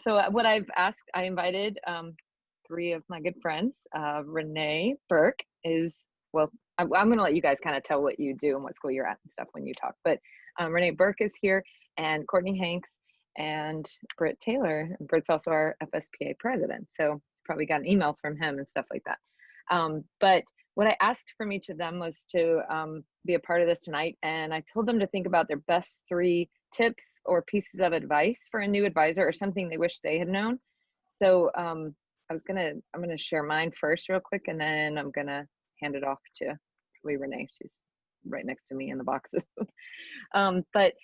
So what I've asked, I invited three of my good friends. Renee Burke is, well, I'm going to let you guys kind of tell what you do and what school you're at and stuff when you talk. But Renee Burke is here, and Courtney Hanks, and Britt Taylor. And Britt's also our FSPA president. So probably gotten emails from him and stuff like that. But what I asked from each of them was to be a part of this tonight. And I told them to think about their best 3 tips or pieces of advice for a new advisor or something they wish they had known. So I'm gonna share mine first real quick, and then I'm gonna hand it off to Renee. She's right next to me in the boxes. But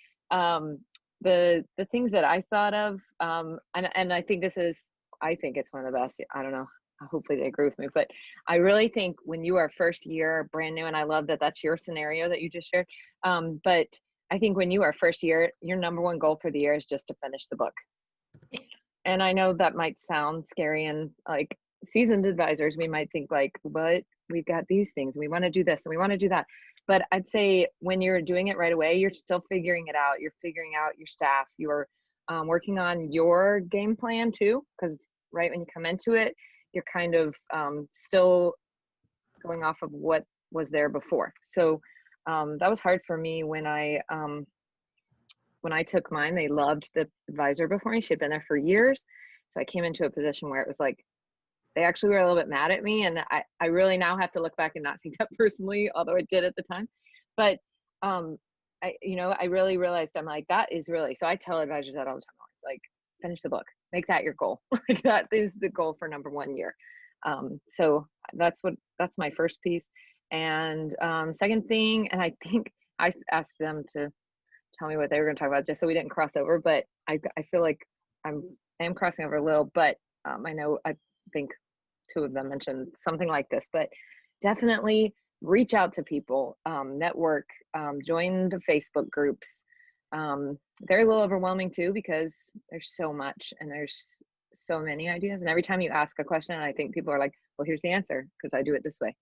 the things that I thought of, and I think it's one of the best. I don't know. Hopefully they agree with me, but I really think when you are first year brand new, and I love that that's your scenario that you just shared. But I think when you are first year, your number one goal for the year is just to finish the book. And I know that might sound scary, and like seasoned advisors, we might think like, but we've got these things, and we want to do this and we want to do that. But I'd say when you're doing it right away, you're still figuring it out. You're figuring out your staff. You're working on your game plan too, because right when you come into it, you're kind of still going off of what was there before. So that was hard for me when I took mine. They loved the advisor before me. She'd been there for years. So I came into a position where it was like, they actually were a little bit mad at me. And I really now have to look back and not take that personally, although I did at the time. But I really realized, I'm like, that is really, so I tell advisors that all the time, like, finish the book, make that your goal. Like that is the goal for number 1 year. So that's my first piece. And second thing, and I think I asked them to tell me what they were going to talk about just so we didn't cross over, but I feel like I am crossing over a little, but I think 2 of them mentioned something like this, but definitely reach out to people, network, join the Facebook groups. They're a little overwhelming too, because there's so much and there's so many ideas. And every time you ask a question, I think people are like, well, here's the answer, because I do it this way.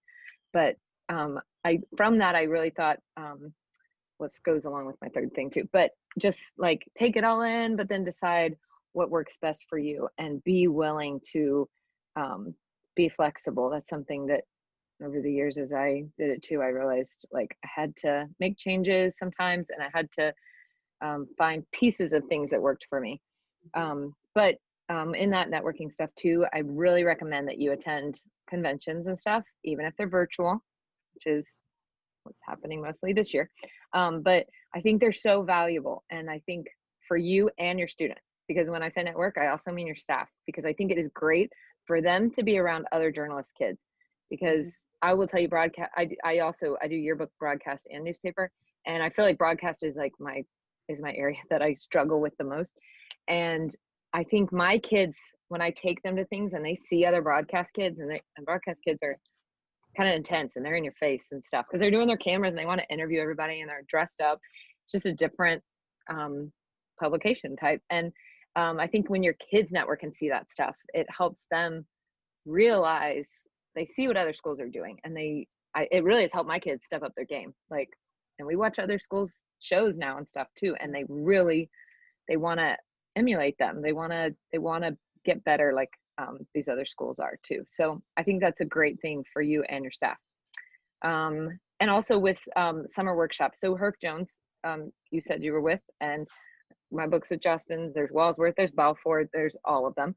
But from that, I really thought, what goes along with my third thing too, but just like take it all in, but then decide what works best for you and be willing to be flexible. That's something that over the years, as I did it too, I realized like I had to make changes sometimes, and I had to find pieces of things that worked for me. But in that networking stuff too, I really recommend that you attend conventions and stuff, even if they're virtual, which is what's happening mostly this year. But I think they're so valuable. And I think for you and your students, because when I say network, I also mean your staff, because I think it is great for them to be around other journalist kids. Because I will tell you, broadcast, I do yearbook, broadcast, and newspaper. And I feel like broadcast is like my area that I struggle with the most. And I think my kids, when I take them to things and they see other broadcast kids, and broadcast kids are kind of intense and they're in your face and stuff, because they're doing their cameras and they want to interview everybody and they're dressed up. It's just a different publication type. And I think when your kids network and see that stuff, it helps them realize, they see what other schools are doing, and it really has helped my kids step up their game. Like, and we watch other schools shows now and stuff too, and they want to emulate them. They want to get better like these other schools are too. So I think that's a great thing for you and your staff. And also with summer workshops. So Herf Jones, you said you were with, and my books with Justin's, there's Walsworth, there's Balfour, there's all of them.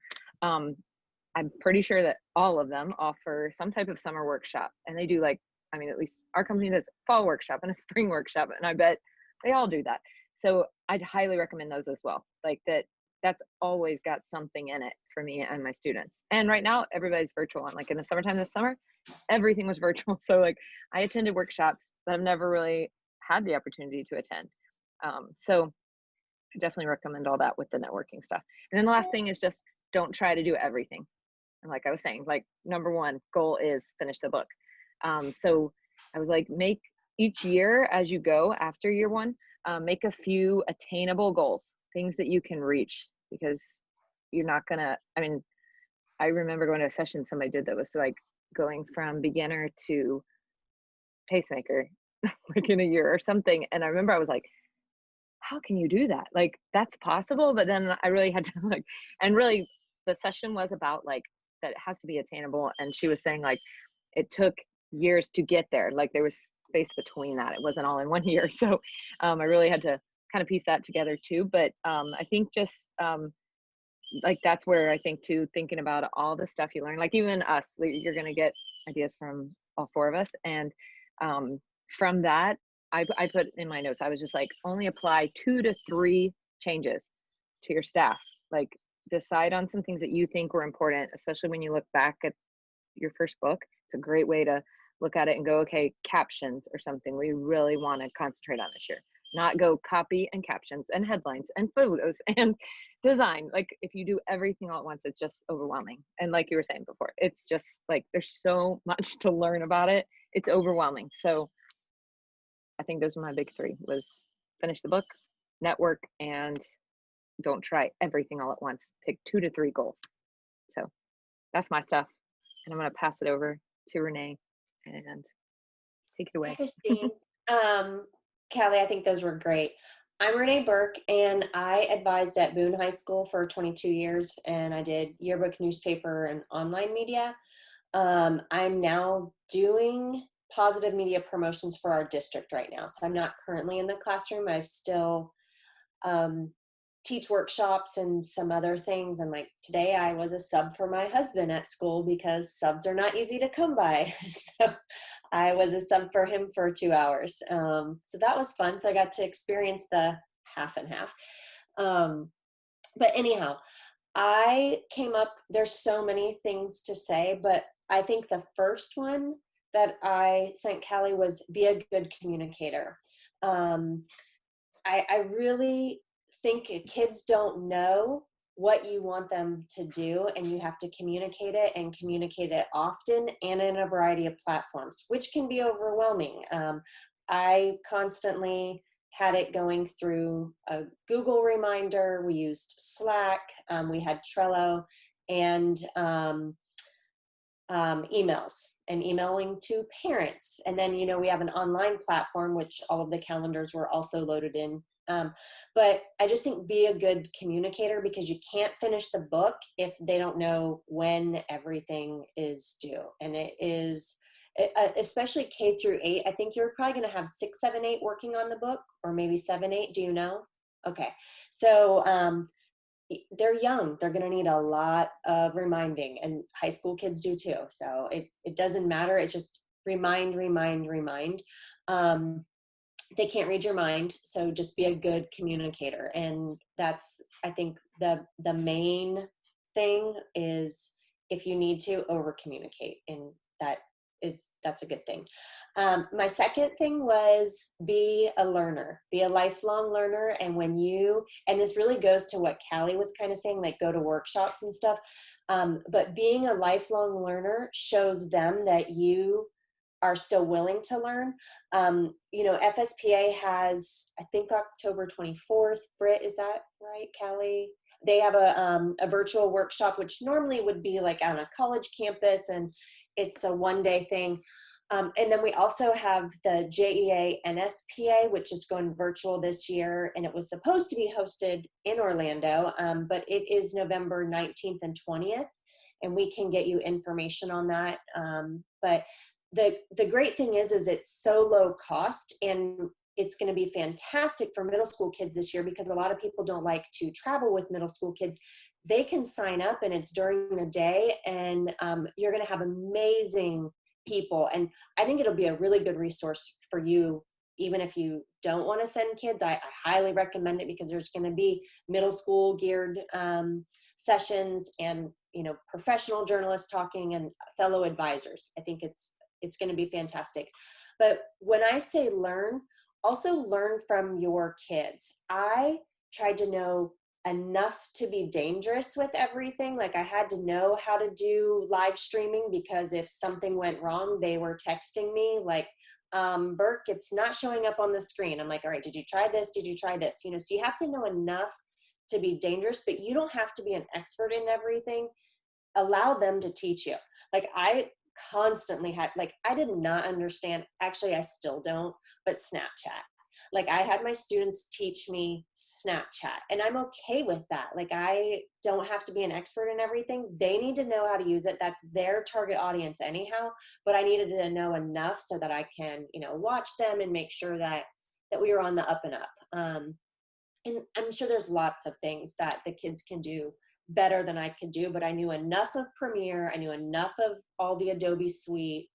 I'm pretty sure that all of them offer some type of summer workshop, and they do at least our company does a fall workshop and a spring workshop, and I bet they all do that. So I'd highly recommend those as well. Like that's always got something in it for me and my students. And right now everybody's virtual. And like in the summertime this summer, everything was virtual. So like I attended workshops that I've never really had the opportunity to attend. So I definitely recommend all that with the networking stuff. And then the last thing is just don't try to do everything. And like I was saying, like number 1 goal is finish the book. So I was like, make each year as you go after year 1, make a few attainable goals, things that you can reach, because you're not gonna, I remember going to a session somebody did that was like going from beginner to pacemaker like in a year or something. And I remember I was like, how can you do that? Like, that's possible. But then I really had to like, and really the session was about like, that it has to be attainable. And she was saying like, it took years to get there. Like there was space between that. It wasn't all in one year. So I really had to kind of piece that together too. But I think just like that's where I think too, thinking about all the stuff you learn, like even us, like, you're going to get ideas from all four of us. And from that, I put in my notes, I was just like, only apply 2 to 3 changes to your staff. Like decide on some things that you think were important, especially when you look back at your first book. It's a great way to look at it and go, okay, captions or something we really want to concentrate on this year. Not go copy and captions and headlines and photos and design. Like if you do everything all at once, it's just overwhelming. And like you were saying before, it's just like there's so much to learn about it. It's overwhelming. So I think those were my big 3: was finish the book, network, and don't try everything all at once. Pick 2 to 3 goals. So that's my stuff. And I'm going to pass it over to Renee and take it away. Christine. Callie, I think those were great. I'm Renee Burke, and I advised at Boone High School for 22 years, and I did yearbook, newspaper, and online media. I'm now doing positive media promotions for our district right now. So I'm not currently in the classroom. I still teach workshops and some other things. And like today I was a sub for my husband at school because subs are not easy to come by. So I was a sub for him for 2 hours. So that was fun. So I got to experience the half and half. But anyhow, I came up, there's so many things to say, but I think the first one that I sent Callie was be a good communicator. I really think kids don't know what you want them to do, and you have to communicate it and communicate it often and in a variety of platforms, which can be overwhelming. I constantly had it going through a Google reminder. We used Slack. We had Trello and emails and emailing to parents. And then, we have an online platform, which all of the calendars were also loaded in. But I just think be a good communicator, because you can't finish the book if they don't know when everything is due. And it is, especially K through 8, I think you're probably going to have 6, 7, 8 working on the book, or maybe 7, 8. Do you know? Okay. So, they're young. They're going to need a lot of reminding, and high school kids do too. So it doesn't matter. It's just remind. They can't read your mind. So just be a good communicator. And that's, I think the main thing is, if you need to, over communicate. And that's a good thing. My second thing was be a learner, be a lifelong learner. And and this really goes to what Callie was kind of saying, like go to workshops and stuff. But being a lifelong learner shows them that you are still willing to learn. FSPA has, I think, October 24th. Britt, is that right, Callie? They have a virtual workshop, which normally would be like on a college campus, and it's a one-day thing. And then we also have the JEA NSPA, which is going virtual this year, and it was supposed to be hosted in Orlando, but it is November 19th and 20th, and we can get you information on that. But the great thing is it's so low cost, and it's going to be fantastic for middle school kids this year, because a lot of people don't like to travel with middle school kids. They can sign up, and it's during the day, and you're going to have amazing people. And I think it'll be a really good resource for you, even if you don't want to send kids. I highly recommend it, because there's going to be middle school geared sessions, and professional journalists talking, and fellow advisors. I think it's going to be fantastic. But when I say learn, also learn from your kids. I tried to know enough to be dangerous with everything. Like I had to know how to do live streaming, because if something went wrong, they were texting me like, Burke, it's not showing up on the screen. I'm like, all right, did you try this? Did you try this? So you have to know enough to be dangerous, but you don't have to be an expert in everything. Allow them to teach you. Like I constantly had, I did not understand, actually I still don't, but Snapchat. Like I had my students teach me Snapchat, and I'm okay with that. Like I don't have to be an expert in everything. They need to know how to use it. That's their target audience anyhow, but I needed to know enough so that I can, watch them and make sure that we were on the up and up. And I'm sure there's lots of things that the kids can do better than I could do, but I knew enough of Premiere. I knew enough of all the Adobe suite,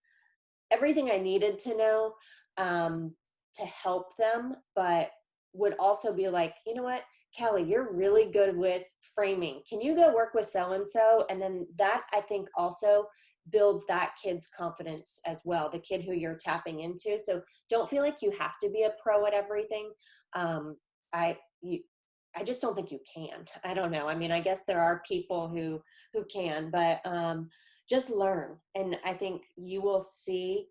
everything I needed to know to help them, but would also be like, you know what, Callie, you're really good with framing. Can you go work with so-and-so? And then that, I think, also builds that kid's confidence as well, the kid who you're tapping into. So don't feel like you have to be a pro at everything. I just don't think you can. I don't know. I mean, I guess there are people who can, but just learn. And I think you will see,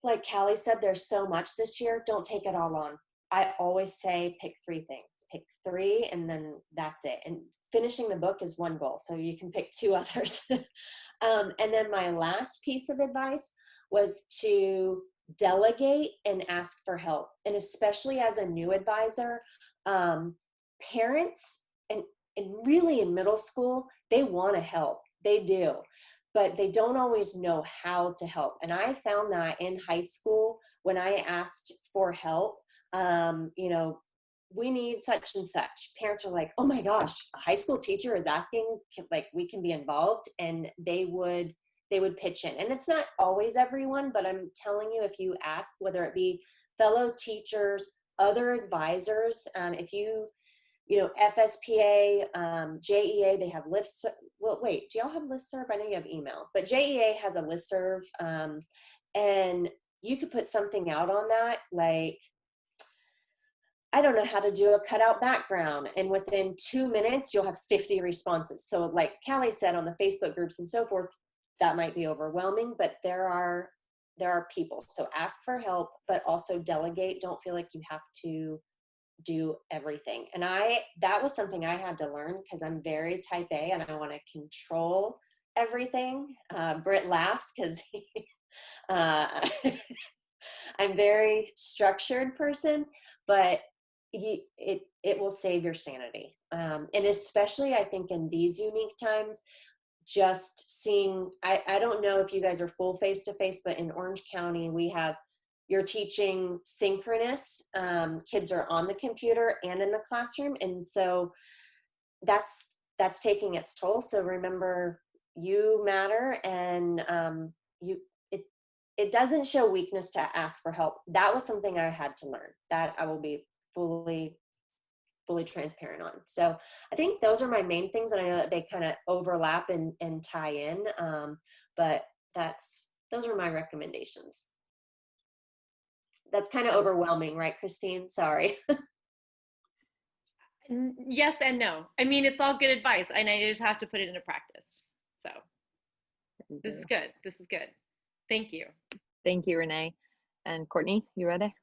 like Callie said, there's so much this year. Don't take it all on. I always say pick 3 things. Pick 3 and then that's it. And finishing the book is one goal. So you can pick 2 others. And then my last piece of advice was to delegate and ask for help. And especially as a new advisor, parents and really in middle school, they want to help. They do, but they don't always know how to help. And I found that in high school when I asked for help, we need such and such. Parents are like, oh my gosh, a high school teacher is asking, like, we can be involved, and they would pitch in. And it's not always everyone, but I'm telling you, if you ask, whether it be fellow teachers, other advisors, if you FSPA, JEA, they have well, wait, do y'all have listserv? I know you have email, but JEA has a listserv, and you could put something out on that, like, I don't know how to do a cutout background, and within 2 minutes, you'll have 50 responses. So like Callie said, on the Facebook groups and so forth, that might be overwhelming, but there are people. So ask for help, but also delegate. Don't feel like you have to do everything. And that was something I had to learn, because I'm very type A and I want to control everything. Britt laughs because I'm very structured person, but it will save your sanity. And especially I think in these unique times, just seeing, I don't know if you guys are full face-to-face, but in Orange County, you're teaching synchronous. Kids are on the computer and in the classroom. And so that's taking its toll. So remember, you matter, and it doesn't show weakness to ask for help. That was something I had to learn, that I will be fully transparent on. So I think those are my main things, and I know that they kind of overlap and tie in, but those are my recommendations. That's kind of overwhelming, right, Christine? Sorry. Yes and no. I mean, it's all good advice, and I just have to put it into practice. So this is good. This is good. Thank you. Thank you, Renee. And Courtney, you ready?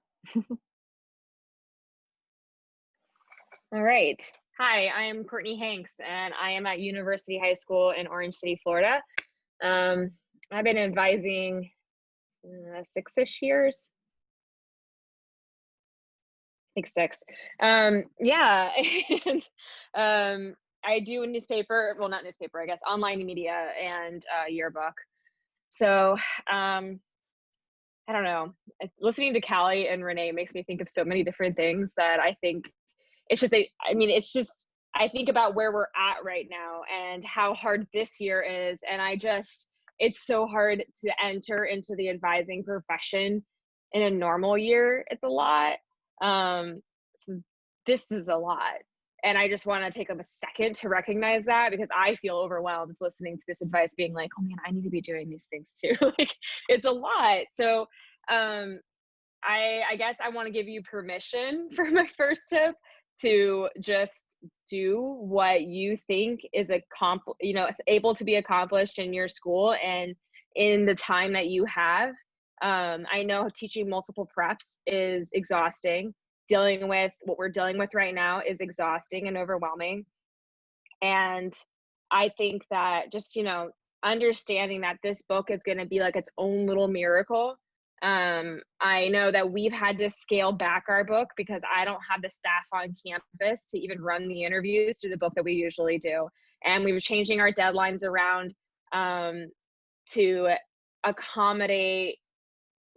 All right. Hi, I am Courtney Hanks, and I am at University High School in Orange City, Florida. I've been advising 6-ish years. I think 6. Yeah, and I do a newspaper, well, not newspaper, I guess, online media and yearbook. So I don't know. Listening to Callie and Renee makes me think of so many different things that I think it's just I think about where we're at right now and how hard this year is. And it's so hard to enter into the advising profession in a normal year. It's a lot. So this is a lot. And I just want to take a second to recognize that, because I feel overwhelmed listening to this advice, being like, oh man, I need to be doing these things too. Like, it's a lot. So I guess I want to give you permission for my first tip to just do what you think is able to be accomplished in your school and in the time that you have. I know teaching multiple preps is exhausting. Dealing with what we're dealing with right now is exhausting and overwhelming. And I think that just, understanding that this book is going to be like its own little miracle I know that we've had to scale back our book because I don't have the staff on campus to even run the interviews through the book that we usually do. And we were changing our deadlines around to accommodate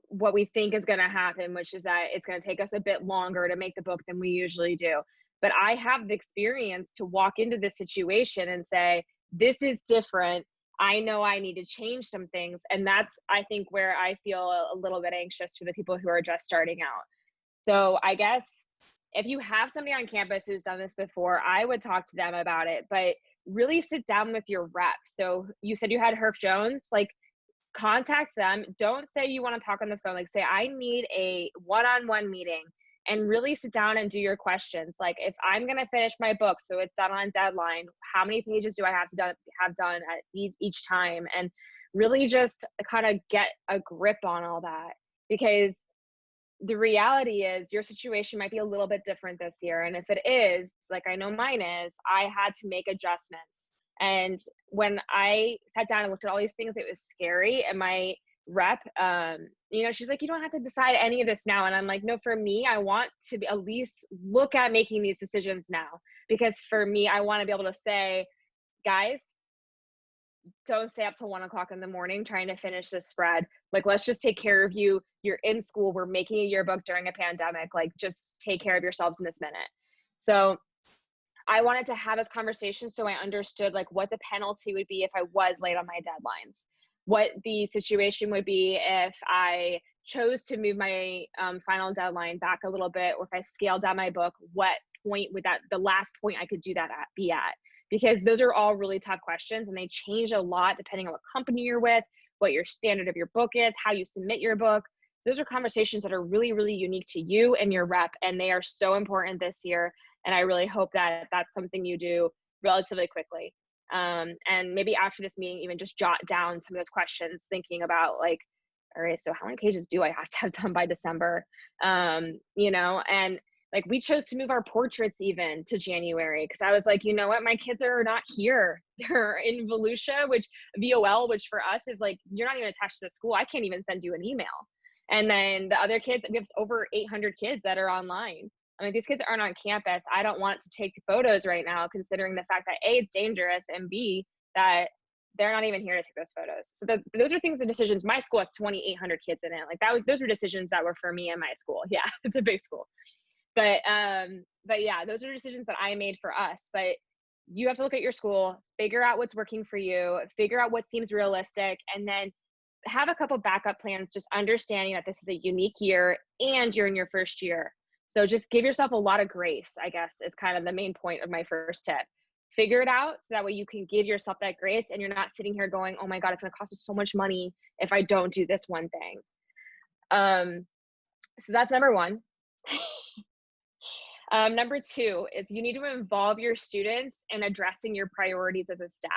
what we think is going to happen, which is that it's going to take us a bit longer to make the book than we usually do. But I have the experience to walk into this situation and say, this is different. I know I need to change some things. And that's, I think, where I feel a little bit anxious for the people who are just starting out. So I guess if you have somebody on campus who's done this before, I would talk to them about it, but really sit down with your rep. So you said you had Herf Jones, like, contact them. Don't say you want to talk on the phone. Like, say, I need a one-on-one meeting, and really sit down and do your questions. Like, if I'm going to finish my book, so it's done on deadline, how many pages do I have to have done at each time? And really just kind of get a grip on all that, because the reality is your situation might be a little bit different this year. And if it is, like I know mine is, I had to make adjustments. And when I sat down and looked at all these things, it was scary. And my rep, she's like, you don't have to decide any of this now. And I'm like, no, for me, I want to at least look at making these decisions now. Because for me, I want to be able to say, guys, don't stay up till 1 o'clock in the morning trying to finish this spread. Like, let's just take care of you. You're in school. We're making a yearbook during a pandemic. Like, just take care of yourselves in this minute. So I wanted to have this conversation so I understood like what the penalty would be if I was late on my deadlines, what the situation would be if I chose to move my final deadline back a little bit, or if I scaled down my book, what point would the last point I could do that be at? Because those are all really tough questions, and they change a lot depending on what company you're with, what your standard of your book is, how you submit your book. So those are conversations that are really, really unique to you and your rep, and they are so important this year. And I really hope that that's something you do relatively quickly. And maybe after this meeting, even just jot down some of those questions, thinking about like, all right, so how many pages do I have to have done by December? And like, we chose to move our portraits even to January, because I was like, you know what, my kids are not here. They're in Volusia, VOL, which for us is like, you're not even attached to the school. I can't even send you an email. And then the other kids, we have over 800 kids that are online. I mean, these kids aren't on campus. I don't want to take photos right now, considering the fact that A, it's dangerous, and B, that they're not even here to take those photos. So those are things and decisions. My school has 2,800 kids in it. Like, those were decisions that were for me and my school. Yeah, it's a big school. But yeah, those are decisions that I made for us. But you have to look at your school, figure out what's working for you, figure out what seems realistic, and then have a couple backup plans, just understanding that this is a unique year and you're in your first year. So just give yourself a lot of grace, I guess, is kind of the main point of my first tip. Figure it out so that way you can give yourself that grace, and you're not sitting here going, oh my God, it's going to cost us so much money if I don't do this one thing. So that's number one. Number two is you need to involve your students in addressing your priorities as a staff.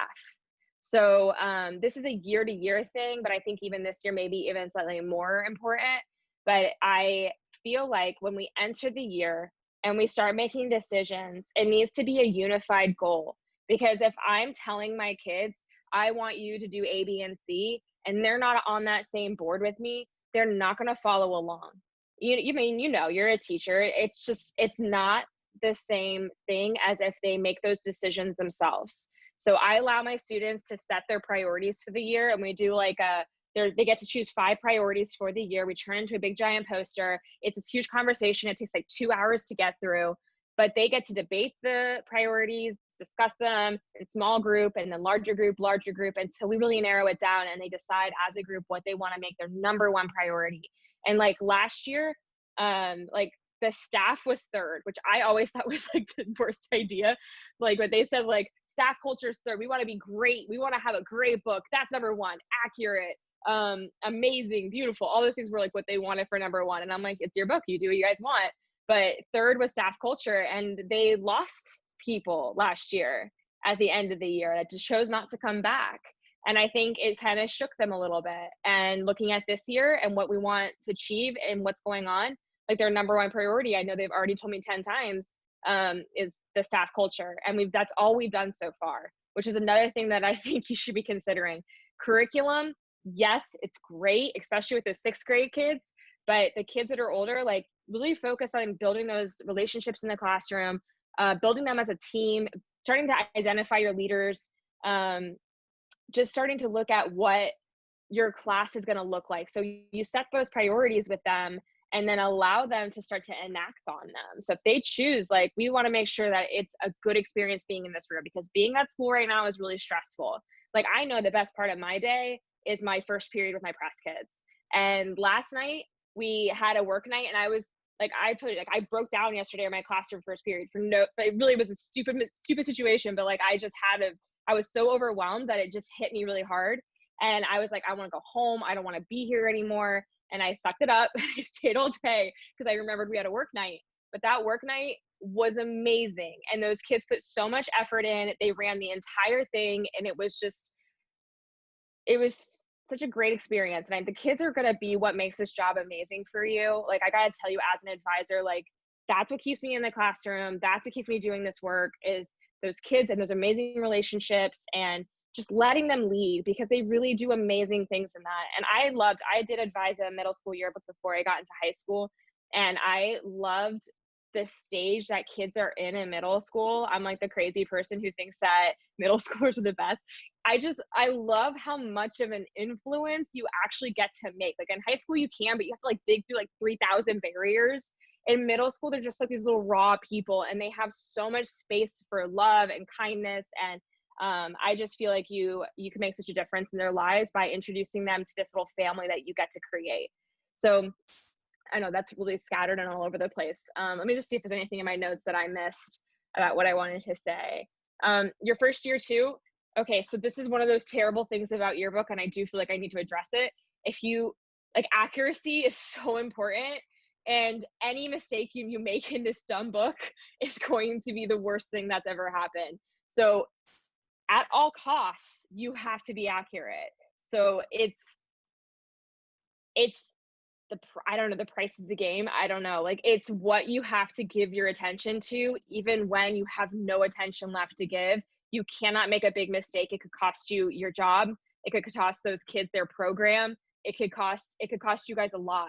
So this is a year-to-year thing, but I think even this year, maybe even slightly more important. But I feel like when we enter the year and we start making decisions, it needs to be a unified goal. Because if I'm telling my kids, I want you to do A, B, and C, and they're not on that same board with me, they're not going to follow along. You're a teacher. It's not the same thing as if they make those decisions themselves. So I allow my students to set their priorities for the year, and we do like they get to choose 5 priorities for the year. We turn into a big giant poster. It's this huge conversation. It takes like 2 hours to get through, but they get to debate the priorities, discuss them in small group, and then larger group, until we really narrow it down, and they decide as a group what they want to make their number one priority. And like last year, like the staff was third, which I always thought was like the worst idea. Like what they said, like staff culture is third. We want to be great. We want to have a great book. That's number one. Accurate, amazing, beautiful. All those things were like what they wanted for number one. And I'm like, it's your book. You do what you guys want. But third was staff culture, and they lost people last year at the end of the year that just chose not to come back. And I think it kind of shook them a little bit. And looking at this year and what we want to achieve and what's going on, like their number one priority, I know they've already told me 10 times, is the staff culture. And that's all we've done so far, which is another thing that I think you should be considering. Curriculum yes, it's great, especially with the 6th grade kids, but the kids that are older, like really focus on building those relationships in the classroom, building them as a team, starting to identify your leaders, just starting to look at what your class is going to look like. So you set those priorities with them and then allow them to start to enact on them. So if they choose, like, we want to make sure that it's a good experience being in this room, because being at school right now is really stressful. Like, I know the best part of my day is my first period with my press kids. And last night we had a work night, and I was like, I told you, like, I broke down yesterday in my classroom first period for no, but it really was a stupid situation. But like, I was so overwhelmed that it just hit me really hard. And I was like, I want to go home. I don't want to be here anymore. And I sucked it up. I stayed all day because I remembered we had a work night. But that work night was amazing. And those kids put so much effort in. They ran the entire thing. And it was such a great experience. And the kids are going to be what makes this job amazing for you. Like, I got to tell you, as an advisor, like, that's what keeps me in the classroom. That's what keeps me doing this work, is those kids and those amazing relationships, and just letting them lead, because they really do amazing things in that. And I did advise a middle school yearbook before I got into high school, and I loved the stage that kids are in middle school. I'm like the crazy person who thinks that middle schoolers are the best. I love how much of an influence you actually get to make. Like, in high school you can, but you have to like dig through like 3,000 barriers. In middle school, they're just like these little raw people, and they have so much space for love and kindness. And I just feel like you can make such a difference in their lives by introducing them to this little family that you get to create. So I know that's really scattered and all over the place. Let me just see if there's anything in my notes that I missed about what I wanted to say. Your first year too. Okay, so this is one of those terrible things about yearbook, and I do feel like I need to address it. Accuracy is so important, and any mistake you make in this dumb book is going to be the worst thing that's ever happened. So at all costs, you have to be accurate. So it's I don't know, the price of the game. I don't know. Like, it's what you have to give your attention to, even when you have no attention left to give. You cannot make a big mistake. It could cost you your job. It could cost those kids their program. It could cost you guys a lot.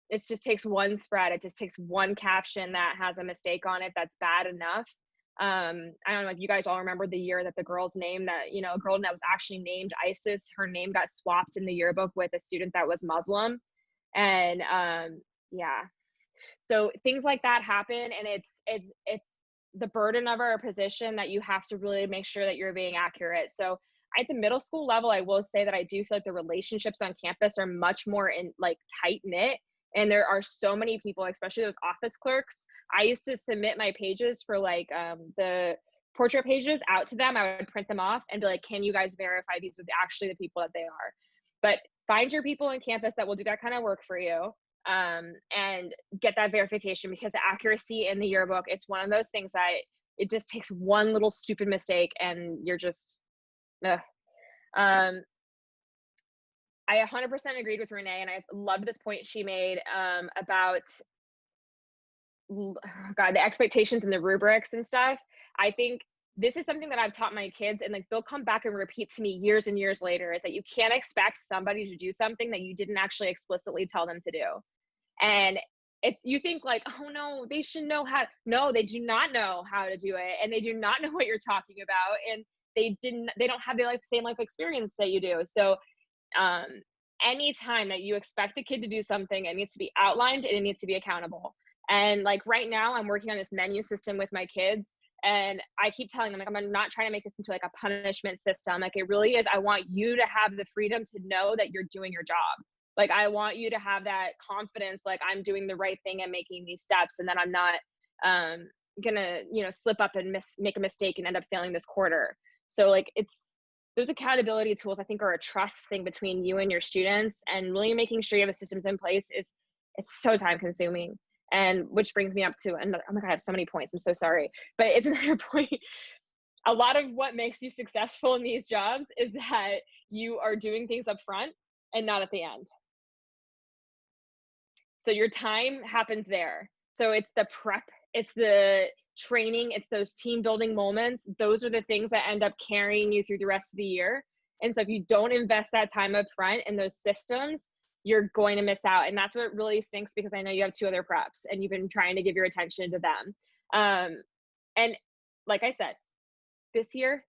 It just takes one spread. It just takes one caption that has a mistake on it that's bad enough. I don't know if you guys all remember the year that the girl's name, that, you know, a girl that was actually named Isis, her name got swapped in the yearbook with a student that was Muslim. And yeah, so things like that happen, and it's the burden of our position that you have to really make sure that you're being accurate. So at the middle school level, I will say that I do feel like the relationships on campus are much more tight knit, and there are so many people, especially those office clerks. I used to submit my pages for the portrait pages out to them. I would print them off and be like, can you guys verify these are actually the people that they are? But find your people on campus that will do that kind of work for you, and get that verification, because the accuracy in the yearbook, it's one of those things that it just takes one little stupid mistake and you're just, ugh. I 100% agreed with Renee, and I loved this point she made about the expectations and the rubrics and stuff. I think this is something that I've taught my kids, and like they'll come back and repeat to me years and years later, is that you can't expect somebody to do something that you didn't actually explicitly tell them to do. And you think like, oh no, they should know how. No, they do not know how to do it, and they do not know what you're talking about, and they don't have the same life experience that you do. So anytime that you expect a kid to do something, it needs to be outlined and it needs to be accountable. And like right now, I'm working on this menu system with my kids, and I keep telling them, like, I'm not trying to make this into like a punishment system. Like, it really is, I want you to have the freedom to know that you're doing your job. Like, I want you to have that confidence, like, I'm doing the right thing and making these steps, and then I'm not gonna, slip up and make a mistake and end up failing this quarter. So like, those accountability tools, I think, are a trust thing between you and your students, and really making sure you have the systems in place it's so time consuming. And which brings me up to another, oh my God, I have so many points. I'm so sorry. But it's another point. A lot of what makes you successful in these jobs is that you are doing things up front and not at the end. So your time happens there. So it's the prep, it's the training, it's those team building moments. Those are the things that end up carrying you through the rest of the year. And so if you don't invest that time up front in those systems, you're going to miss out. And that's what really stinks, because I know you have 2 other preps and you've been trying to give your attention to them. And like I said, this year,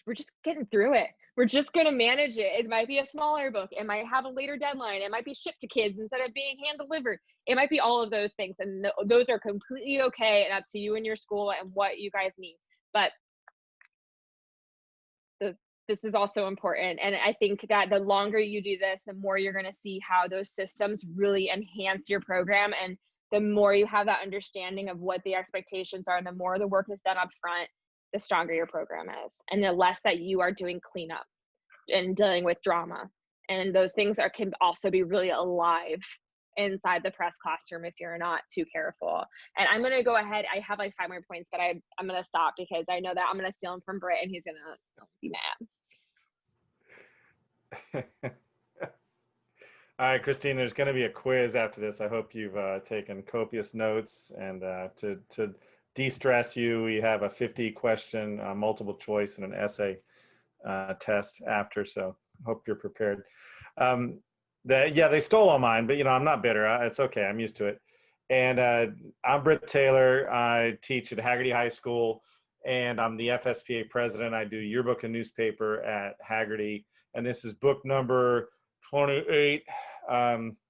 we're just getting through it. We're just going to manage it. It might be a smaller book. It might have a later deadline. It might be shipped to kids instead of being hand delivered. It might be all of those things. And those are completely okay, and up to you and your school and what you guys need. But this is also important. And I think that the longer you do this, the more you're going to see how those systems really enhance your program. And the more you have that understanding of what the expectations are, and the more the work is done up front, the stronger your program is, and the less that you are doing cleanup and dealing with drama. And those things can also be really alive inside the press classroom if you're not too careful. And I'm going to go ahead. I have like 5 more points, but I'm going to stop because I know that I'm going to steal them from Britt and he's going to be mad. All right, Christine, there's going to be a quiz after this. I hope you've taken copious notes, and to de-stress you, we have a 50-question multiple choice and an essay test after, so hope you're prepared. They stole all mine, but I'm not bitter. It's okay. I'm used to it. And I'm Britt Taylor. I teach at Hagerty High School, and I'm the FSPA president. I do yearbook and newspaper at Hagerty, and this is book number 28,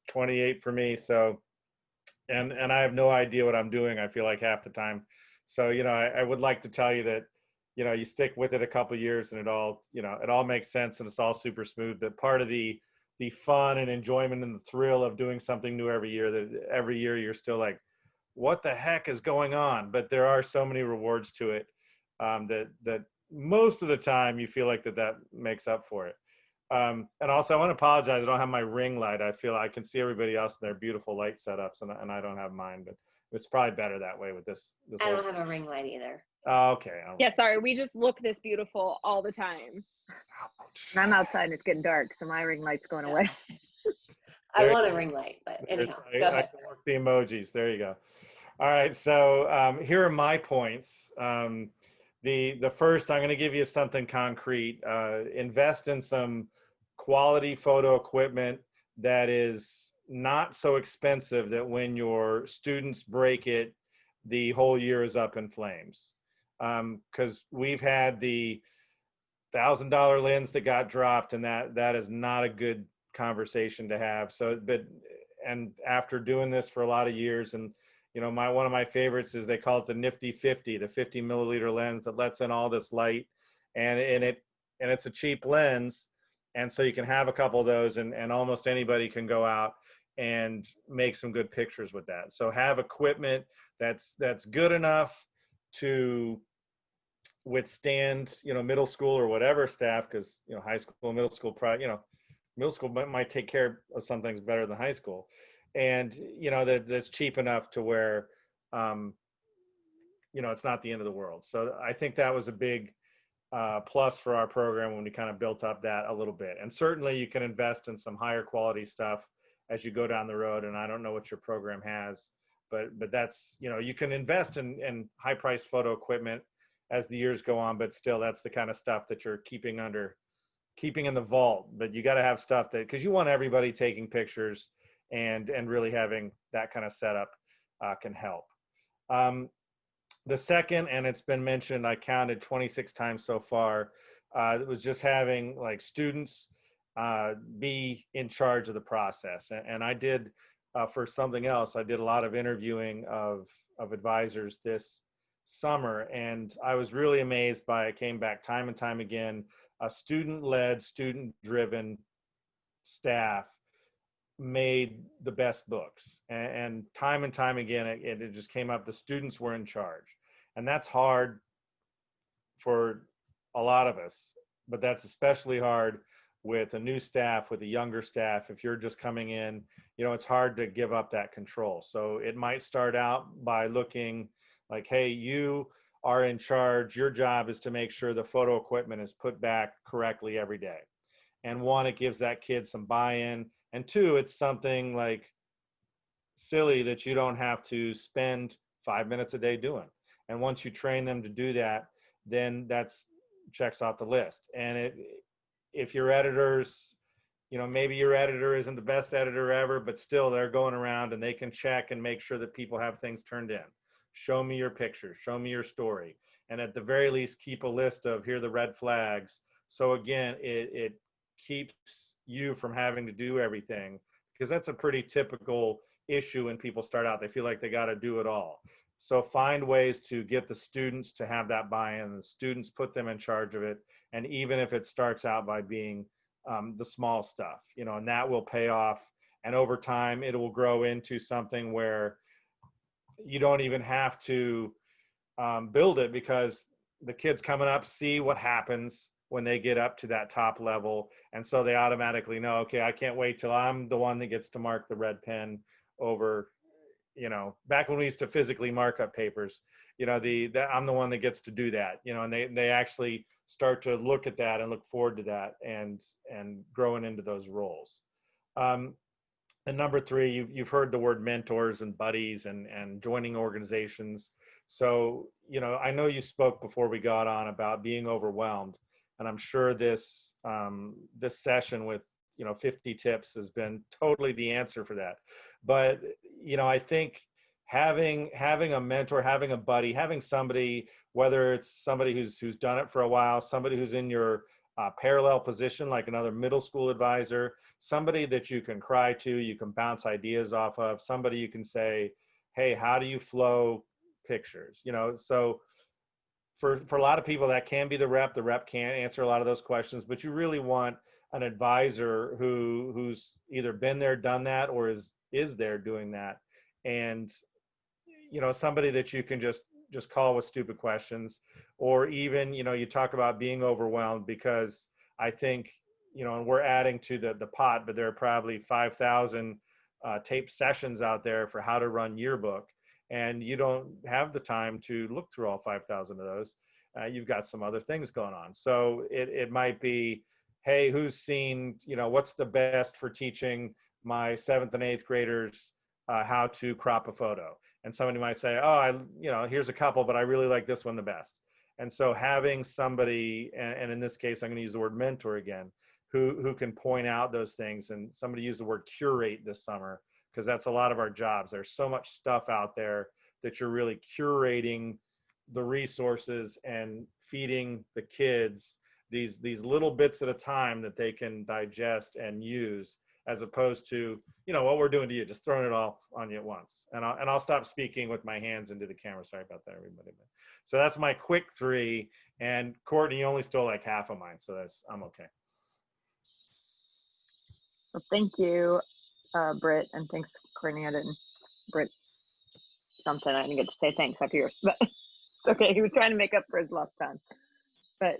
28 for me. So, and I have no idea what I'm doing, I feel like, half the time. So, I would like to tell you that, you stick with it a couple of years and it all makes sense and it's all super smooth. But part of the fun and enjoyment and the thrill of doing something new every year, that every year you're still like, what the heck is going on? But there are so many rewards to it that most of the time you feel like that makes up for it. And also I want to apologize. I don't have my ring light. I feel I can see everybody else in their beautiful light setups, and I don't have mine, but it's probably better that way with this. I don't have a ring light either. Oh, okay. Yeah, sorry. We just look this beautiful all the time. And I'm outside and it's getting dark, so my ring light's going away. I want a ring light, but anyhow, go ahead. I can work the emojis. There you go. All right. So here are my points. The first, I'm going to give you something concrete. Invest in some quality photo equipment that is not so expensive that when your students break it, the whole year is up in flames. Because we've had the $1,000 lens that got dropped, and that is not a good conversation to have. So, and after doing this for a lot of years, and one of my favorites is, they call it the nifty 50, the 50 milliliter lens that lets in all this light, and it's a cheap lens. And so you can have a couple of those, and almost anybody can go out and make some good pictures with that. So have equipment that's good enough to withstand, middle school or whatever staff, because, high school, middle school, middle school might take care of some things better than high school. And, that's cheap enough to where, it's not the end of the world. So I think that was a big plus for our program when we kind of built up that a little bit. And certainly you can invest in some higher quality stuff as you go down the road. And I don't know what your program has, but that's, you can invest in high priced photo equipment as the years go on, but still that's the kind of stuff that you're keeping in the vault. But you got to have stuff because you want everybody taking pictures, and really having that kind of setup can help. The second, and it's been mentioned, I counted 26 times so far, it was just having like students be in charge of the process. And I did, for something else, I did a lot of interviewing of advisors this summer, and I was really amazed by, it came back time and time again, a student-led, student-driven staff made the best books. And time again, it just came up, the students were in charge. And that's hard for a lot of us, but that's especially hard with a new staff, with a younger staff. If you're just coming in, it's hard to give up that control. So it might start out by looking like, hey, you are in charge. Your job is to make sure the photo equipment is put back correctly every day. And one, it gives that kid some buy-in. And two, it's something like silly that you don't have to spend 5 minutes a day doing. And once you train them to do that, then that's checks off the list. And if your editors, maybe your editor isn't the best editor ever, but still they're going around and they can check and make sure that people have things turned in. Show me your pictures, show me your story. And at the very least, keep a list of here are the red flags. So again, it keeps you from having to do everything, because that's a pretty typical issue when people start out. They feel like they got to do it all. So find ways to get the students to have that buy-in. The students put them in charge of it. And even if it starts out by being the small stuff, and that will pay off. And over time, it will grow into something where you don't even have to build it, because the kids coming up see what happens when they get up to that top level. And so they automatically know, okay, I can't wait till I'm the one that gets to mark the red pen over, back when we used to physically mark up papers, I'm the one that gets to do that, and they actually start to look at that and look forward to that and growing into those roles. And number 3, you've heard the word mentors and buddies and joining organizations. So, I know you spoke before we got on about being overwhelmed, and I'm sure this session with 50 tips has been totally the answer for that. But I think having a mentor, having a buddy, having somebody, whether it's somebody who's done it for a while, somebody who's in your parallel position, like another middle school advisor, somebody that you can cry to, you can bounce ideas off of, somebody you can say, hey, how do you flow pictures? So for a lot of people that can be the rep can't answer a lot of those questions, but you really want an advisor who's either been there, done that, or is there doing that. And somebody that you can just call with stupid questions, or even you talk about being overwhelmed, because I think and we're adding to the pot, but there are probably 5,000 tape sessions out there for how to run yearbook, and you don't have the time to look through all 5,000 of those. You've got some other things going on, so it might be, hey, who's seen what's the best for teaching my 7th and 8th graders how to crop a photo. And somebody might say, oh, here's a couple, but I really like this one the best. And so having somebody, and in this case, I'm going to use the word mentor again, who can point out those things. And somebody used the word curate this summer, because that's a lot of our jobs. There's so much stuff out there that you're really curating the resources and feeding the kids these little bits at a time that they can digest and use, as opposed to, what we're doing to you, just throwing it all on you at once. And I'll stop speaking with my hands into the camera. Sorry about that, everybody. So that's my quick 3. And Courtney, you only stole like half of mine, so I'm okay. Well, thank you, Britt, and thanks, Courtney. Britt something. I didn't get to say thanks after yours, but it's okay. He was trying to make up for his lost time. But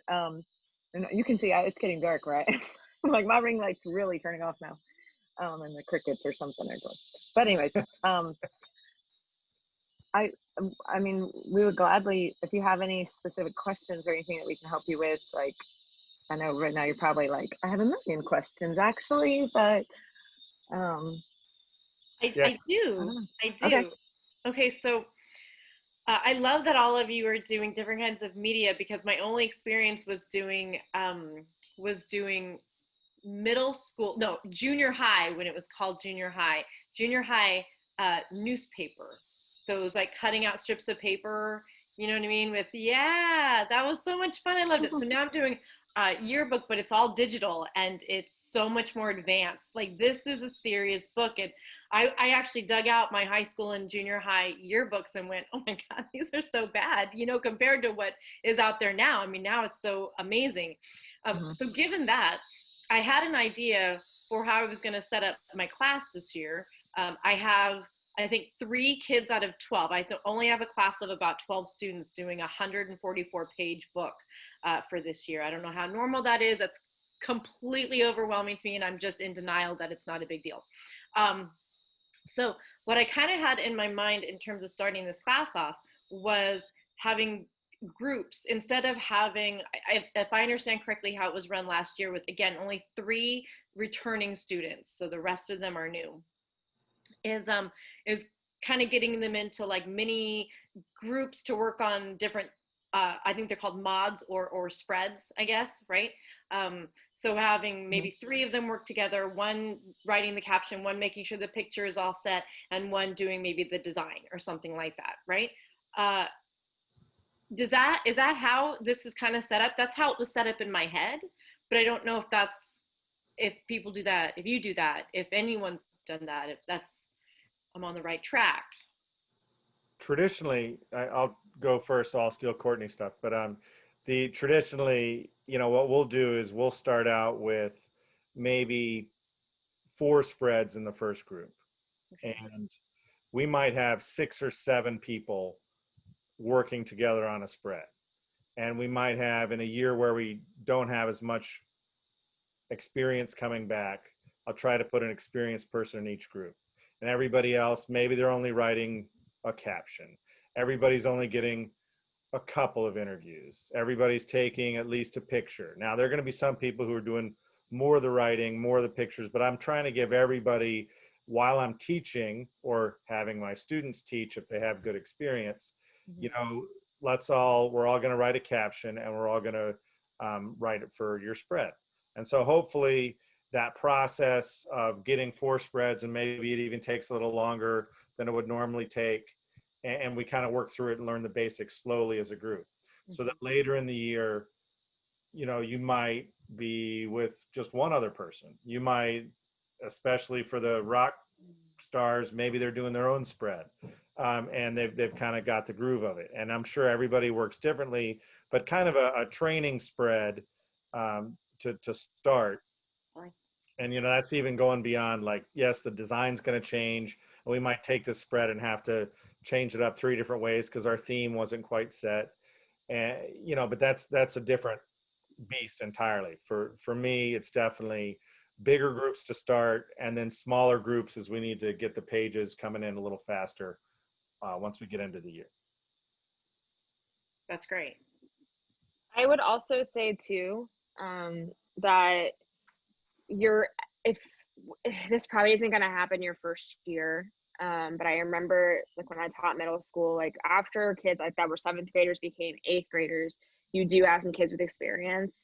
you can see it's getting dark, right? Like my ring light's really turning off now. And the crickets or something are going. But anyways, I mean, we would gladly, if you have any specific questions or anything that we can help you with, like, I know right now you're probably like, I have a million questions actually, but I do. Okay, so I love that all of you are doing different kinds of media, because my only experience was doing junior high, when it was called junior high newspaper. So it was like cutting out strips of paper, you know what I mean? That was so much fun. I loved it. So now I'm doing yearbook, but it's all digital and it's so much more advanced. Like, this is a serious book. And I actually dug out my high school and junior high yearbooks and went, oh my God, these are so bad, compared to what is out there now. I mean, now it's so amazing. So given that, I had an idea for how I was going to set up my class this year. I have, I think, 3 kids out of 12. I only have a class of about 12 students doing a 144-page book for this year. I don't know how normal that is. That's completely overwhelming to me, and I'm just in denial that it's not a big deal. So what I kind of had in my mind in terms of starting this class off was having groups, instead of having, if I understand correctly how it was run last year, with, again, only 3 returning students, so the rest of them are new, is kind of getting them into like mini groups to work on different I think they're called mods or spreads, I guess, right? So having maybe 3 of them work together, one writing the caption, one making sure the picture is all set, and one doing maybe the design or something like that, right? Is that how this is kind of set up? That's how it was set up in my head, but I don't know if people do that, if you do that, if anyone's done that, if I'm on the right track. Traditionally, I'll go first, so I'll steal Courtney's stuff, but the traditionally, what we'll do is we'll start out with maybe 4 spreads in the first group, and we might have 6 or 7 people working together on a spread. And we might have, in a year where we don't have as much experience coming back, I'll try to put an experienced person in each group. And everybody else, maybe they're only writing a caption. Everybody's only getting a couple of interviews. Everybody's taking at least a picture. Now, there are going to be some people who are doing more of the writing, more of the pictures, but I'm trying to give everybody, while I'm teaching or having my students teach if they have good experience, we're all going to write a caption, and we're all going to write it for your spread. And so hopefully that process of getting 4 spreads, and maybe it even takes a little longer than it would normally take, and we kind of work through it and learn the basics slowly as a group. So that later in the year, you might be with just one other person. You might, especially for the rock stars, maybe they're doing their own spread, and they've kind of got the groove of it. And I'm sure everybody works differently, but kind of a training spread to start. And that's even going beyond, like, yes, the design's going to change, and we might take this spread and have to change it up 3 different ways because our theme wasn't quite set. And but that's a different beast entirely. For me, it's definitely bigger groups to start, and then smaller groups as we need to get the pages coming in a little faster once we get into the year. That's great. I would also say too that if this probably isn't going to happen your first year, but I remember, like, when I taught middle school, like, after kids like that were 7th graders became 8th graders, you do have some kids with experience.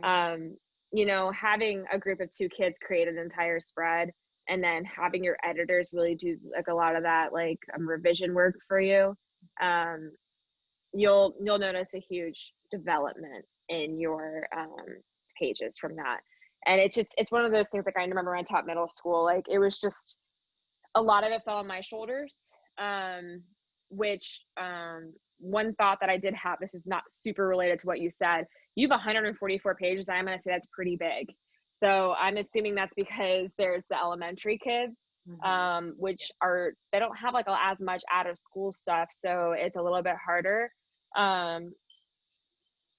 Having a group of 2 kids create an entire spread, and then having your editors really do like a lot of that, like, revision work for you, you'll notice a huge development in your pages from that. And it's one of those things, like, I remember when I taught middle school, like, it was just a lot of it fell on my shoulders, which one thought that I did have, this is not super related to what you said, you have 144 pages. I'm going to say that's pretty big. So I'm assuming that's because there's the elementary kids, which they don't have, like, as much out of school stuff. So it's a little bit harder.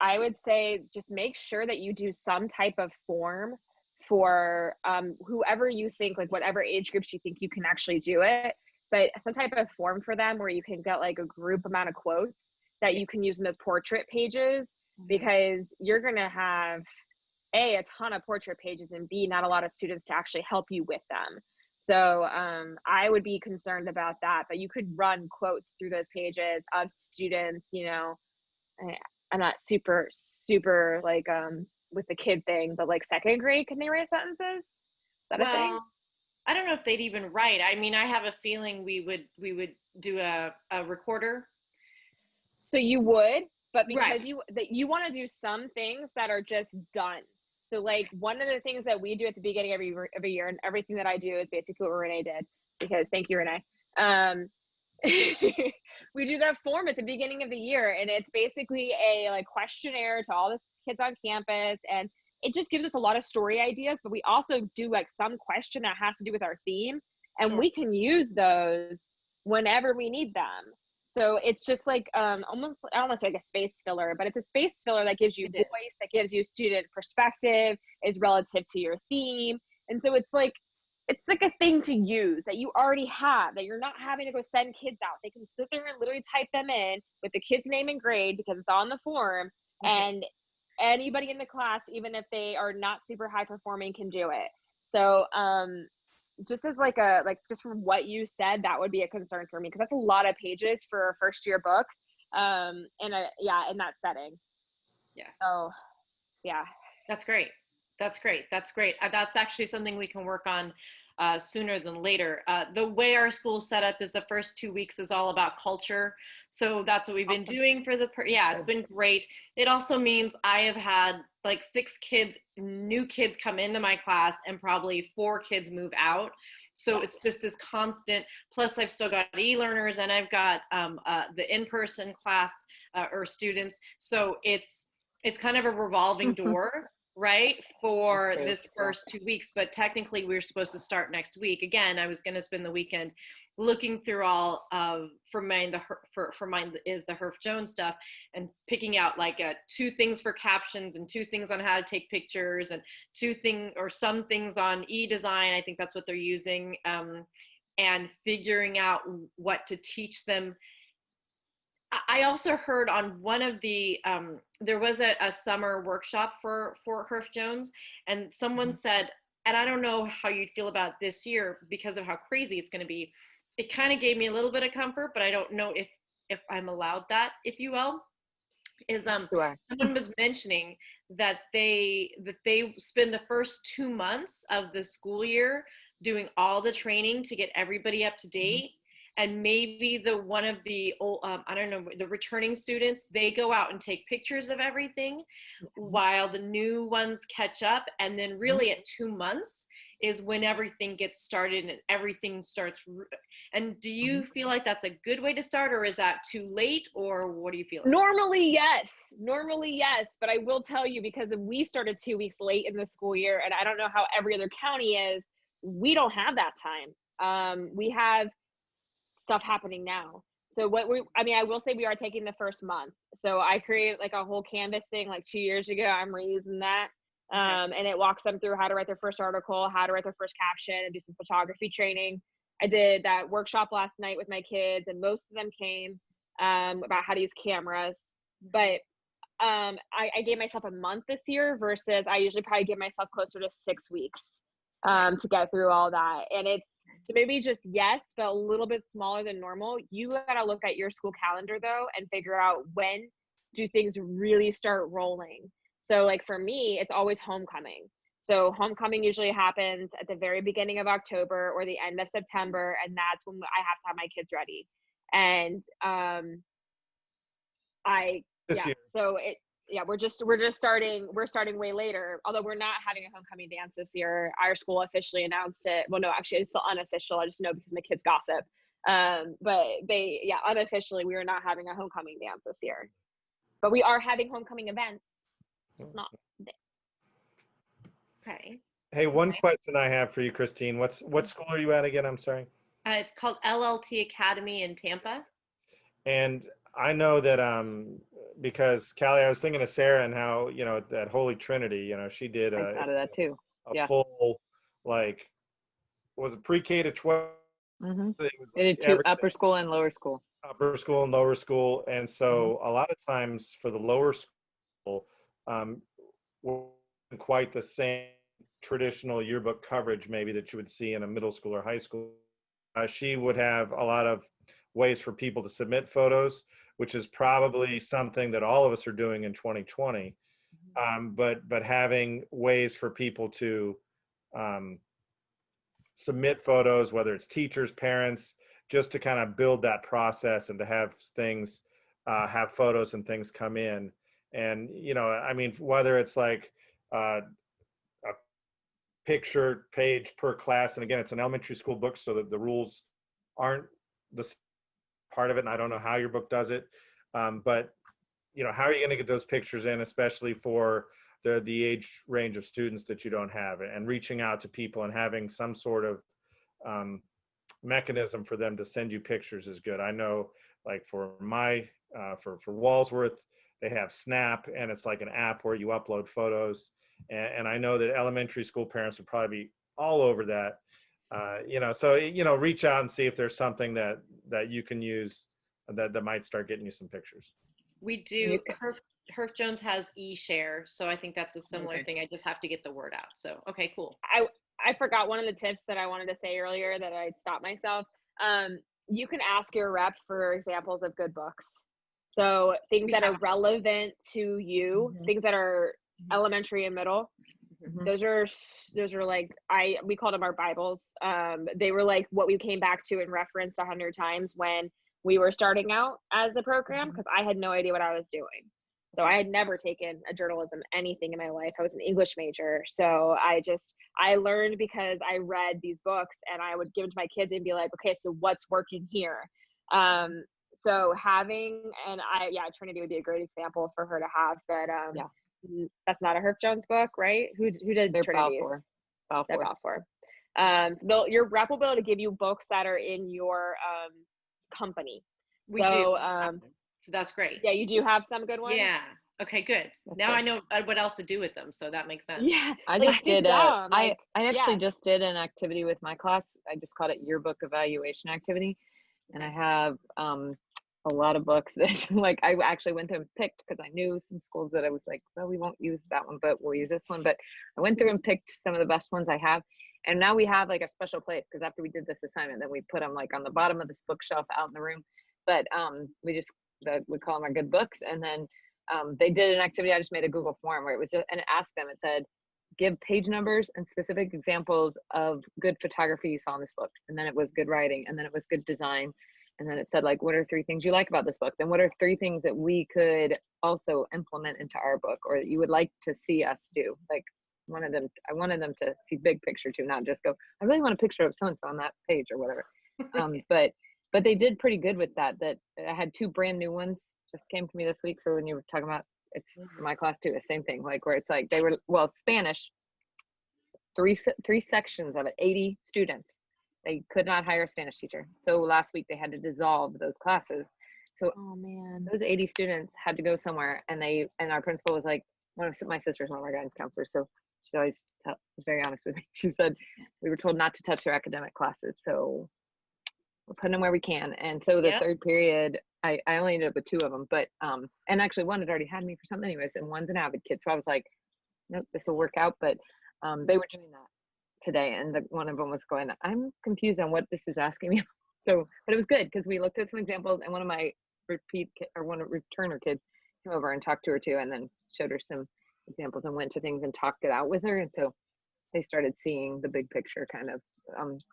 I would say just make sure that you do some type of form for whoever you think, like, whatever age groups you think you can actually do it, but some type of form for them where you can get, like, a group amount of quotes that you can use in those portrait pages, because you're going to have a ton of portrait pages, and B, not a lot of students to actually help you with them. So I would be concerned about that, but you could run quotes through those pages of students. I'm not super like with the kid thing, but, like, 2nd grade, can they write sentences? Is that a thing? I don't know if they'd even write. I mean, I have a feeling we would do a recorder. So you would, but because right. you want to do some things that are just done. So, like, one of the things that we do at the beginning of every year, and everything that I do is basically what Renee did, because thank you, Renee. We do that form at the beginning of the year, and it's basically a, like, questionnaire to all the kids on campus, and it just gives us a lot of story ideas, but we also do, like, some question that has to do with our theme, and we can use those whenever we need them. So it's just like almost, I don't want to say like a space filler, but it's a space filler that gives you voice, that gives you student perspective, is relative to your theme. And so it's like a thing to use that you already have, that you're not having to go send kids out. They can sit there and literally type them in with the kid's name and grade because it's on the form, and anybody in the class, even if they are not super high performing, can do it. So just as just from what you said, that would be a concern for me, because that's a lot of pages for a first year book. in that setting. Yes. So yeah. That's great. That's great. That's great. That's actually something we can work on sooner than later. The way our school set up is the first 2 weeks is all about culture. So that's what we've been doing for it's been great. It also means I have had like 6 new kids come into my class and probably 4 kids move out. So it's just this constant, plus I've still got e-learners and I've got the in-person class or students. So it's kind of a revolving door, right, for this first 2 weeks. But technically we're supposed to start next week. Again, I was going to spend the weekend looking through all of, for mine is the Herf Jones stuff, and picking out like 2 things for captions and 2 things on how to take pictures and some things on e-design. I think that's what they're using, and figuring out what to teach them. I also heard on one of the, there was a summer workshop for Herf Jones, and someone said, and I don't know how you'd feel about this year because of how crazy it's going to be. It kind of gave me a little bit of comfort, but I don't know if I'm allowed that, if you will. Someone was mentioning that they spend the first 2 months of the school year doing all the training to get everybody up to date. And maybe one of the old, I don't know, the returning students, they go out and take pictures of everything while the new ones catch up. And then really at 2 months is when everything gets started and everything starts. And do you feel like that's a good way to start, or is that too late, or what do you feel? Normally, yes. But I will tell you, because we started 2 weeks late in the school year, and I don't know how every other county is, we don't have that time. We have stuff happening now. So I will say we are taking the first month. So I created like a whole Canvas thing like 2 years ago. I'm reusing that. And it walks them through how to write their first article, how to write their first caption, and do some photography training. I did that workshop last night with my kids, and most of them came about how to use cameras. But I gave myself a month this year versus I usually probably give myself closer to 6 weeks to get through all that. And it's, so maybe just yes, but a little bit smaller than normal. You got to look at your school calendar though and figure out when do things really start rolling. So like for me, it's always homecoming. So homecoming usually happens at the very beginning of October or the end of September, and that's when I have to have my kids ready. And we're starting way later, although we're not having a homecoming dance this year. Our school officially announced it. Well, no, actually it's still unofficial. I just know because my kids gossip. But unofficially we are not having a homecoming dance this year, but we are having homecoming events. It's not. Okay. Hey, one question I have for you, Christine. What school are you at again? I'm sorry. It's called LLT Academy in Tampa. And I know that because Callie, I was thinking of Sarah and how, that Holy Trinity, she did I thought of that too. Full, like, was it pre-K to 12? They did 2 upper school and lower school. Upper school and lower school. And so a lot of times for the lower school, wasn't quite the same traditional yearbook coverage maybe that you would see in a middle school or high school. She would have a lot of ways for people to submit photos, which is probably something that all of us are doing in 2020. But having ways for people to submit photos, whether it's teachers, parents, just to kind of build that process and to have things, have photos and things come in. And, I mean, whether it's like a picture page per class, and again, it's an elementary school book, so that the rules aren't the part of it, and I don't know how your book does it, but how are you going to get those pictures in, especially for the age range of students that you don't have, and reaching out to people and having some sort of mechanism for them to send you pictures is good. I know, like for for Walsworth, they have Snap, and it's like an app where you upload photos, and I know that elementary school parents would probably be all over that. So reach out and see if there's something that you can use that might start getting you some pictures. We do. Herf Jones has eShare, so I think that's a similar thing. I just have to get the word out. So okay, cool. I forgot one of the tips that I wanted to say earlier that I stopped myself. You can ask your rep for examples of good books. So things that have- are relevant to you, Mhm. things that are elementary and middle. Mhm. Those are like, we called them our Bibles. They were like what we came back to and referenced 100 times when we were starting out as a program, because I had no idea what I was doing. So I had never taken a journalism anything in my life. I was an English major. So I learned because I read these books, and I would give them to my kids and be like, okay, so what's working here? So having, and Trinity would be a great example for her to have, but that's not a Herc Jones book, right? Who did They're Trinity's? Balfour. Balfour. So your rep will be able to give you books that are in your company. We so, do. So that's great. Yeah, you do have some good ones. Yeah. Okay, good. Now I know what else to do with them, so that makes sense. Yeah. I like, just sit did down, I actually yeah. just did an activity with my class. I just called it yearbook evaluation activity. And I have a lot of books that like I actually went through and picked, because I knew some schools that I was like, well, we won't use that one, but we'll use this one. But I went through and picked some of the best ones I have. And now we have like a special place, because after we did this assignment, then we put them like on the bottom of this bookshelf out in the room. But we call them our good books. And then they did an activity. I just made a Google form where it was just, and it asked them, it said, give page numbers and specific examples of good photography you saw in this book. And then it was good writing, and then it was good design. And then it said, like, what are 3 things you like about this book? Then what are 3 things that we could also implement into our book, or that you would like to see us do? Like, I wanted them to see big picture too, not just go, I really want a picture of so-and-so on that page or whatever. But they did pretty good with that. That I had 2 brand new ones just came to me this week. So when you were talking about, it's my class too, the same thing, like where it's like they were, Spanish, 3 sections of it, 80 students. They could not hire a Spanish teacher. So last week they had to dissolve those classes. So Oh man. those 80 students had to go somewhere, and our principal was like, my sister's one of our guidance counselors, so she always was very honest with me. She said, we were told not to touch their academic classes, so we're putting them where we can. And so the third period, I only ended up with 2 of them, but and actually one had already had me for something anyways, and one's an avid kid, so I was like, nope, this will work out. But they were doing that today, and one of them was going, I'm confused on what this is asking me. So, but it was good, because we looked at some examples, and one of my returner kids came over and talked to her too, and then showed her some examples and went to things and talked it out with her. And so they started seeing the big picture kind of.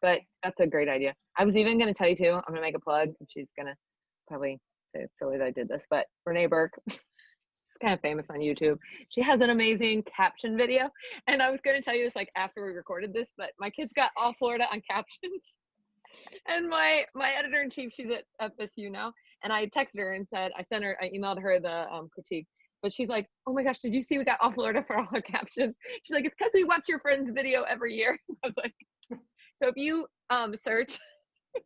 But that's a great idea. I was even going to tell you too, I'm going to make a plug, and she's going to probably say it's silly that I did this, but Renee Burke, she's kind of famous on YouTube. She has an amazing caption video. And I was going to tell you this like after we recorded this, but my kids got all Florida on captions. And my editor in chief, she's at FSU now, and I texted her and said, I emailed her the critique, but she's like, oh my gosh, did you see we got all Florida for all our captions? She's like, it's because we watch your friend's video every year. I was like, so if you search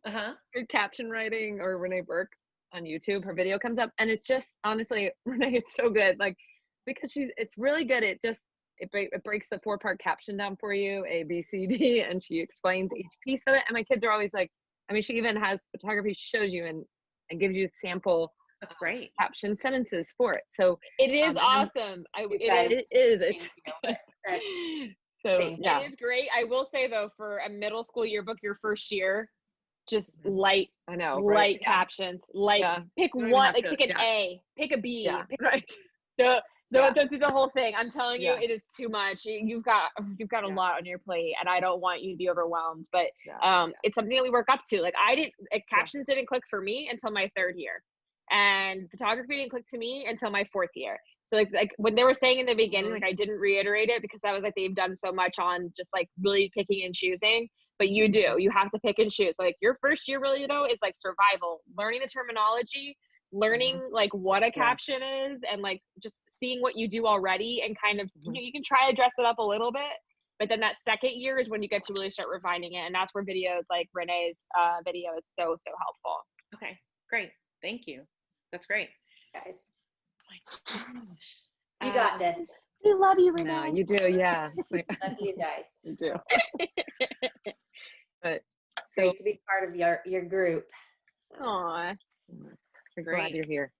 for caption writing or Renee Burke on YouTube, her video comes up, and it's just, honestly, Renee, it's so good, like, because it's really good. It breaks the 4-part caption down for you, A, B, C, D, and she explains each piece of it. And my kids are always like, I mean, she even has photography, she shows you and gives you sample That's great. caption sentences for it. So it is awesome. It is. It's so yeah, it is great. I will say though, for a middle school yearbook, your first year, just light, I know, light right? captions, light. Yeah. Pick You don't one, have like to- pick an yeah. A, pick a B, Yeah, pick right. don't do the whole thing. I'm telling you, Yeah. it is too much. You've got a lot on your plate, and I don't want you to be overwhelmed. But it's something that we work up to. Like captions didn't click for me until my 3rd year, and photography didn't click to me until my 4th year. So like when they were saying in the beginning, like I didn't reiterate it because I was like, they've done so much on just like really picking and choosing. But you have to pick and choose. So like your first year really though is like survival, learning the terminology, learning like what a caption is, and like just seeing what you do already, and kind of you can try to dress it up a little bit. But then that 2nd year is when you get to really start refining it, and that's where videos like Renee's video is so helpful. Okay, great. Thank you. That's great. Guys, you got this. We love you, Renee. No, you do, yeah. Love you guys. You do. But Great to be part of your group. Aw. we're glad you're here.